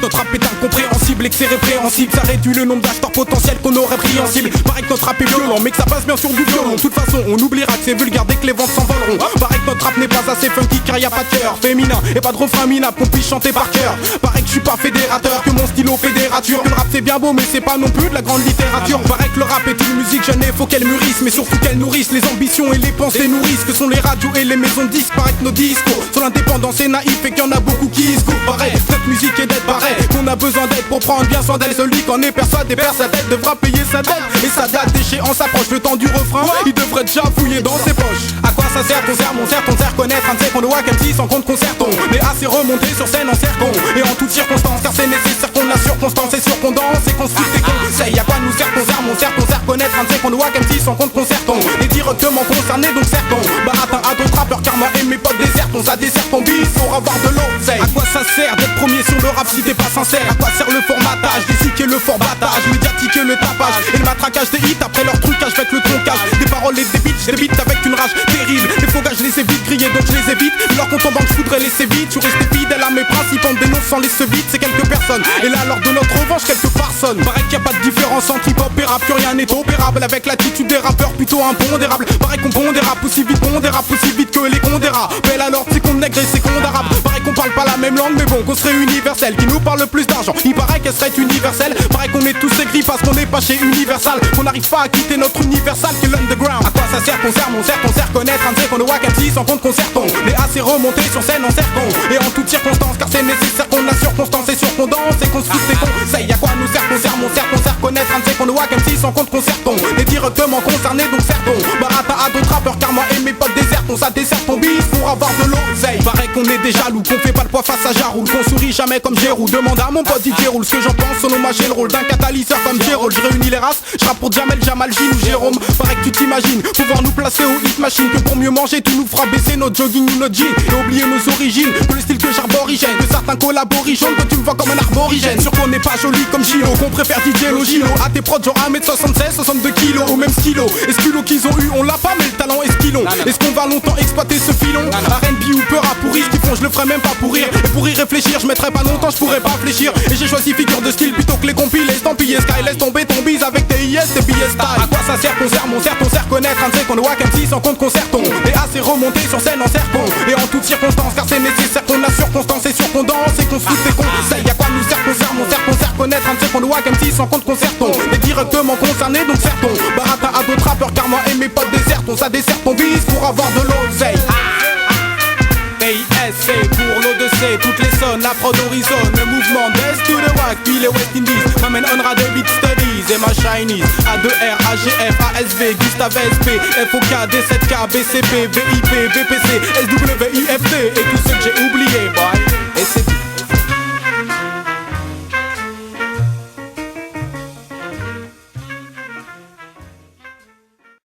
notre rap est incompréhensible et que c'est répréhensible. Ça réduit le nombre d'acheteurs potentiels qu'on aurait pris en cible. Pareil que notre rap est violent mais que ça passe bien sur du violon. De toute façon on oubliera que c'est vulgaire dès que les ventes s'envoleront. Pareil que notre rap n'est pas assez funky car y a pas de cœur féminin et pas de refrain minable qu'on puisse chanter par cœur. Pareil que je suis pas fédérateur, que mon stylo fédérature. Que le rap c'est bien beau mais c'est pas non plus de la grande littérature. Pareil que le rap est une musique jeune et faut qu'elle mûrisse, mais surtout qu'elle nourrisse les ambitions et les pensées nourrissent. Que sont les radios et les maisons de disques. Pareil que nos discours sur l'indépendance c'est naïf et qu'il y en a beaucoup qui se coupent. Pareil, notre musique est d'être pareil, qu'on a besoin d'aide pour prendre bien soin d'elle. Celui qu'en est persuadé perd sa tête devra payer sa dette. Et sa date d'échéance approche, le temps du refrain il devrait déjà fouiller dans ses poches. À quoi ça sert ton sermon, sert ton serre connaître un de ces qu'on doit MC sans compte concerton. Mais assez remonté sur scène en cercon et en toutes circonstances, car c'est nécessaire qu'on la circonstance et sur qu'on danse et qu'on se fout des conseils. Y'a quoi nous sert ton sermon, sert ton serre connaître un de ces qu'on doit MC sans compte concerton. Et directement concerné donc certon. Bah attends à d'autres rappeurs car moi et mes potes désertons. Ça dessert ton bis pour avoir de l'oseille. À quoi ça sert d'être premier sur le rap si t'es pas sincère? À quoi sert le formatage, des et le formatage, médiatiquer le tapage et le matraquage des hits après leur trucage avec le troncage des paroles et des beats, je débite avec une rage terrible. Les faux gars je les évite, griller donc je les évite. Leur compte en banque je voudrais laisser vite. Je restais fidèle à mes principes en dénonce sans les se vite. C'est quelques personnes et là lors de notre revanche quelques personnes. Pareil qu'il y a pas de différence entre hip hop et rap, que rien n'est opérable avec l'attitude des rappeurs plutôt impondérable. Pareil qu'on pond des rap aussi vite, qu'on dérape aussi vite que les cons des rats. Belle alors c'est qu'on nègre et c'est qu'on d'arabe. Pareil qu'on parle pas la même langue mais bon qu'on serait universel. Qui nous parle le plus d'argent, il paraît qu'elle serait universelle. Pareil qu'on est tous aigris parce qu'on n'est pas chez Universal. Qu'on n'arrive pas à quitter notre Universal qui est l'underground. À quoi ça sert qu'on sert mon cerf, qu'on sert connaître un de ces qu'on doit MC sans compte concerton. Mais assez remonté sur scène en cercon et en toutes circonstances, car c'est nécessaire qu'on a circonstance et sur qu'on danse et qu'on se fout des conseils. Y'a quoi nous sert qu'on sert mon cerf, qu'on sert connaître un de ces qu'on doit MC sans compte concerton. Et directement concerné donc certon. Barata à d'autres rappeurs car moi et mes potes désertons. Ça dessert ton bis pour avoir de l'oseille. Pareil qu'on est déjà loup, qu'on fait pas le poids face à Jaroul, qu'on sourit jamais comme Jérôme. Demande à mon pote DJ Roule ce que j'en pense selon moi j'ai le rôle d'un catalyseur comme Jérôme. Je réunis les races, je rappe pour Jamel, Jamal, Gilles ou Jérôme. Pareil que tu t'imagines, pouvoir nous placer au hit machine. Que pour mieux manger tu nous feras baisser notre jogging ou notre jean. Et oublier nos origines, que le style que j'arborigène. Que certains collaborigènes, que tu me vois comme un arborigène. Sûr qu'on n'est pas joli comme Gilo, qu'on préfère DJ Logilo. À tes prods genre 1m76, 62 kilos au même stylo. Et ce culot qu'ils ont eu, on l'a pas mais le talent est ce qu'ils ont. Est-ce qu'on va longtemps exploiter ce filon? R&B ou peur à pourrir, ce qu'ils font je le ferai même pas pour rire. Et pour y réfléchir, je mettrai pas longtemps, je pourrais pas fléchir. Et j'ai choisi figure de style plutôt que les compiles estampillés. Sky laisse tomber ton bise avec tes IS, tes billets style. À quoi ça sert qu'on sert mon cerf, ton cerf connaître un de ces qu'on doit MC sans compte concerton. Et assez remonté sur scène en cercon et en toutes circonstances, car c'est nécessaire qu'on a circonstance et sur qu'on danse et qu'on se fout des conseils. Y'a quoi nous sert qu'on sert mon cerf, qu'on sert connaître un de ces qu'on doit MC sans compte concerton. Et directement concerné donc certon. Barata à d'autres rappeurs car moi et mes potes désertons. Ça dessert ton bis pour avoir de l'oseille. AISC pour l'Odyssée, toutes les zones, la prod horizon, le mouvement d'Est to the Wack, puis les West Indies, m'amène Onra de Beat Studies et ma Chinese, A2R, AGF, ASV, Gustave SP, FOK, D7K, BCP, VIP, BPC, SWIFT et tous ceux